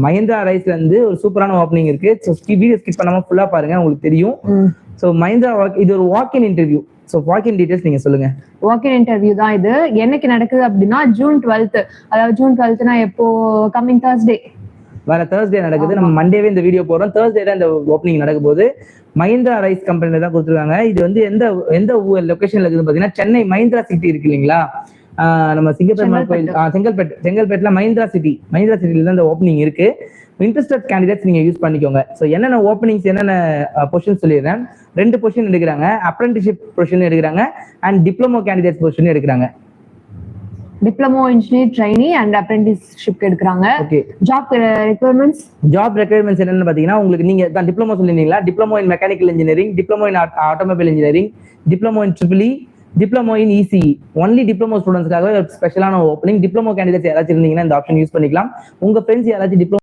மஹிந்திரா ரைஸ்ல இருந்து ஒரு சூப்பரான ஓப்பனிங் இருக்கு. ஸோ வீடியோ ஸ்கிப் பண்ணாம ஃபுல்லா பாருங்க, உங்களுக்கு தெரியும். ஸோ மஹிந்திரா இது ஒரு வாக்-இன் இன்டர்வியூ. ஸோ வாக்-இன் டீடைல்ஸ் நீங்க சொல்லுங்க. வாக்-இன் இன்டர்வியூ தான் இது. என்னைக்கு நடக்குது அப்படின்னா June 12th. அதாவது June 12th எப்போ? Coming Thursday. வர Thursday நடக்குது. நம்ம மண்டேவே இந்த வீடியோ போடுறோம். Thursday தான் இந்த ஓப்பனிங் நடக்க போகுது. மஹிந்திரா ரைஸ் கம்பெனில தான் கொடுத்துருக்காங்க. இது வந்து எந்த லொகேஷன்ல இருக்குதுன்னு பாத்தீங்கன்னா, சென்னை மஹிந்திரா சிட்டி இருக்கு இல்லைங்களா, நம்ம சிங்கப்பெருமாள் கோயில் செங்கல்பேட்ல மஹிந்திரா சிட்டில தான் இந்த ஓப்பனிங் இருக்கு. இன்ட்ரெஸ்டட் கேண்டிடேட்ஸ் நீங்க யூஸ் பண்ணிக்கோங்க. ஸோ என்னென்ன ஓப்பனிங்ஸ், என்னென்ன பொசிஷன் சொல்லிடுறேன். 2 பொசிஷன் எடுக்கிறாங்க. அப்ரெண்டிஸ்ஷிப் பொசிஷன் எடுக்கிறாங்க அண்ட் டிப்ளமோ கேண்டிடேட்ஸ் பொசிஷன் எடுக்கிறாங்க. Diploma engineer trainee and apprenticeship எடுக்கிறாங்க. ஓகே. ஜாப் ரெக்யர்மெண்ட்ஸ் என்னன்னு பாத்தீங்கன்னா, உங்களுக்கு நீங்க தான் டிப்ளமோ சொல்லிருந்தீங்களா, diploma in mechanical engineering, diploma in automobile engineering, diploma in triple E, diploma in ECE. Only diploma ஸ்டூடெண்ட்ஸ்க்காக ஸ்பெஷலான ஓப்பனிங். டிப்ளமோ கேண்டிடேட்ஸ் யாராச்சும் இருந்தீங்கன்னா இந்த ஆப்ஷன் யூஸ் பண்ணிக்கலாம். உங்க ஃப்ரெண்ட்ஸ் யாராச்சும் டிப்ளமோ